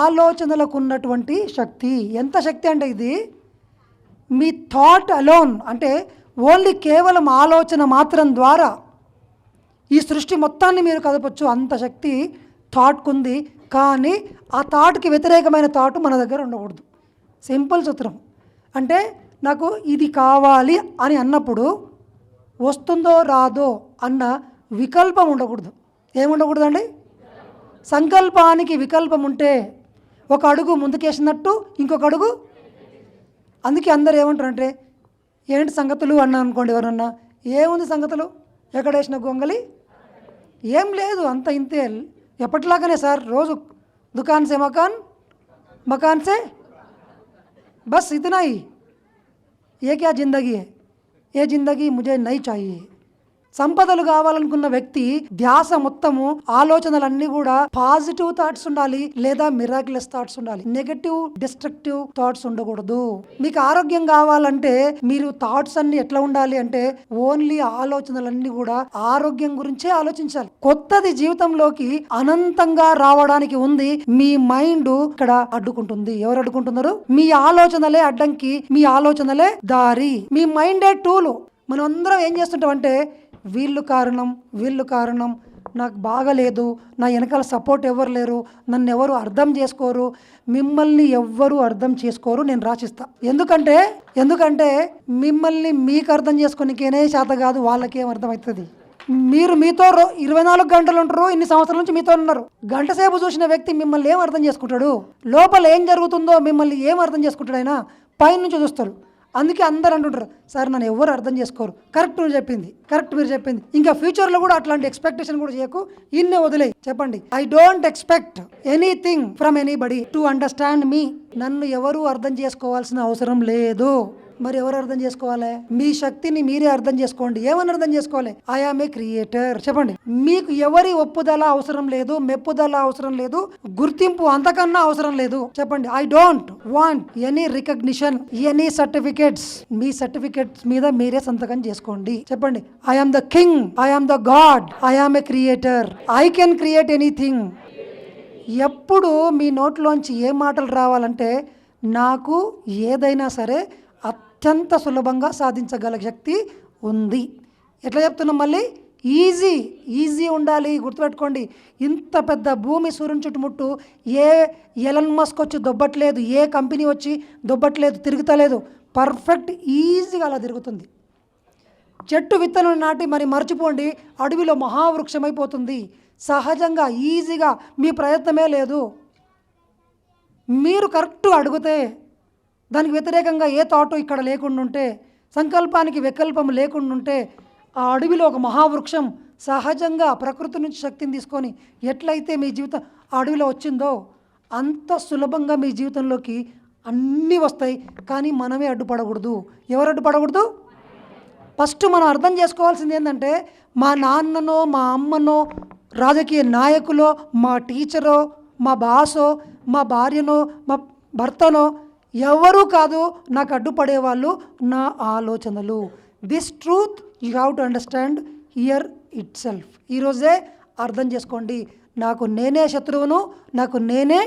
ఆలోచనలకు ఉన్నటువంటి శక్తి. ఎంత శక్తి అంటే ఇది మీ థాట్ అలోన్, అంటే ఓన్లీ కేవలం ఆలోచన మాత్రం ద్వారా ఈ సృష్టి మొత్తాన్ని మీరు కదపచ్చు. అంత శక్తి థాట్కు ఉంది. కానీ ఆ థాట్కి వ్యతిరేకమైన థాట్ మన దగ్గర ఉండకూడదు. సింపుల్ సూత్రం. అంటే నాకు ఇది కావాలి అని అన్నప్పుడు వస్తుందో రాదో అన్న వికల్పం ఉండకూడదు. ఏముండకూడదండి? సంకల్పానికి వికల్పం ఉంటే ఒక అడుగు ముందుకేసినట్టు ఇంకొక అడుగు. అందుకే అందరు ఏమంటారంటే ఏంటి సంగతులు అన్నా అనుకోండి, ఎవరన్నా ఏముంది సంగతులు, ఎక్కడ వేసిన గొంగలి, ఏం లేదు, అంత ఇంతే, ఎప్పటిలాగానే సార్, రోజు దుకాన్ సే మకాన్, మకాన్ సే బస్ ఇతనా హీ, ఏ క్యా జిందగీ హై, ఏ జిందగీ ముజే నహీ చాహియే. సంపదలు కావాలనుకున్న వ్యక్తి ధ్యాస మొత్తము, ఆలోచనలన్నీ కూడా పాజిటివ్ థాట్స్ ఉండాలి, లేదా మిరాక్యులస్ థాట్స్ ఉండాలి. నెగటివ్ డిస్ట్రక్టివ్ థాట్స్ ఉండకూడదు. మీకు ఆరోగ్యం కావాలంటే మీరు థాట్స్ అన్ని ఎట్లా ఉండాలి అంటే ఓన్లీ ఆలోచనలన్నీ కూడా ఆరోగ్యం గురించే ఆలోచించాలి. కొత్తది జీవితంలోకి అనంతంగా రావడానికి ఉంది. మీ మైండ్ ఇక్కడ అడ్డుకుంటుంది. ఎవరు అడ్డుకుంటున్నారు? మీ ఆలోచనలే అడ్డంకి, మీ ఆలోచనలే దారి, మీ మైండే టూలు. మనం అందరం ఏం చేస్తుంటామంటే వీళ్ళు కారణం, నాకు బాగలేదు, నా వెనకాల సపోర్ట్ ఎవరు లేరు, నన్ను ఎవరు అర్థం చేసుకోరు. మిమ్మల్ని ఎవ్వరు అర్థం చేసుకోరు, నేను రాసిస్తా. ఎందుకంటే మిమ్మల్ని మీకు అర్థం చేసుకోనికేనే చేత కాదు, వాళ్ళకేం అర్థమవుతుంది. మీరు మీతో 24 గంటలు ఉంటారు, ఇన్ని సంవత్సరాల నుంచి మీతో ఉన్నారు. గంట సేపు చూసిన వ్యక్తి మిమ్మల్ని ఏం అర్థం చేసుకుంటాడు? లోపల ఏం జరుగుతుందో మిమ్మల్ని ఏం అర్థం చేసుకుంటాడు? అయినా పైనుంచి చూస్తారు. అందుకే అందరు అంటుంటారు, సార్ నన్ను ఎవరు అర్థం చేసుకోరు. కరెక్ట్ మీరు చెప్పింది. ఇంకా ఫ్యూచర్లో కూడా అట్లాంటి ఎక్స్పెక్టేషన్ కూడా చేయకు, ఇన్నే వదిలే. చెప్పండి, I don't expect anything from anybody to understand me. నన్ను ఎవరు అర్థం చేసుకోవాల్సిన అవసరం లేదు. మరి ఎవరు అర్థం చేసుకోవాలి? మీ శక్తిని మీరే అర్థం చేసుకోండి. ఏమని అర్థం చేసుకోవాలి? I am a creator. చెప్పండి, మీకు ఎవరి ఒప్పుదల అవసరం లేదు, మెప్పుదల అవసరం లేదు, గుర్తింపు అంతకన్నా అవసరం లేదు. చెప్పండి, I don't want any recognition, any certificates. మీ సర్టిఫికేట్స్ మీద మీరే సంతకం చేసుకోండి. చెప్పండి, I am the king, I am the god, I am a creator, I can create anything. ఎప్పుడు మీ నోట్లోంచి ఏ మాటలు రావాలంటే నాకు ఏదైనా సరే అత్యంత సులభంగా సాధించగల శక్తి ఉంది. ఎట్లా చెప్తున్నాం? మళ్ళీ ఈజీ ఉండాలి. గుర్తుపెట్టుకోండి, ఇంత పెద్ద భూమి సూర్యుని చుట్టుముట్టు ఏ ఎలన్ మస్క్ వచ్చి దొబ్బట్లేదు, ఏ కంపెనీ వచ్చి దొబ్బట్లేదు, తిరుగుతలేదు. పర్ఫెక్ట్ ఈజీగా అలా తిరుగుతుంది. చెట్టు విత్తనం నాటి మరి మర్చిపోండి, అడవిలో మహావృక్షం అయిపోతుంది. సహజంగా ఈజీగా, మీ ప్రయత్నమే లేదు. మీరు కరెక్ట్ అడిగితే, దానికి వ్యతిరేకంగా ఏ థాట్ ఇక్కడ లేకుండా ఉంటే, సంకల్పానికి వికల్పం లేకుండా ఉంటే, ఆ అడవిలో ఒక మహావృక్షం సహజంగా ప్రకృతి నుంచి శక్తిని తీసుకొని ఎట్లయితే మీ జీవితం ఆ అడవిలో వచ్చిందో అంత సులభంగా మీ జీవితంలోకి అన్నీ వస్తాయి. కానీ మనమే అడ్డుపడకూడదు. ఎవరు అడ్డుపడకూడదు? ఫస్ట్ మనం అర్థం చేసుకోవాల్సింది ఏంటంటే, మా నాన్ననో, మా అమ్మనో, రాజకీయ నాయకులో, మా టీచరో, మా బాసో, మా భార్యనో, మా భర్తనో ఎవరూ కాదు నాకు అడ్డుపడేవాళ్ళు, నా ఆలోచనలు. This truth you have to understand here it self. ఈరోజే అర్థం చేసుకోండి, నాకు నేనే శత్రువును, నాకు నేనే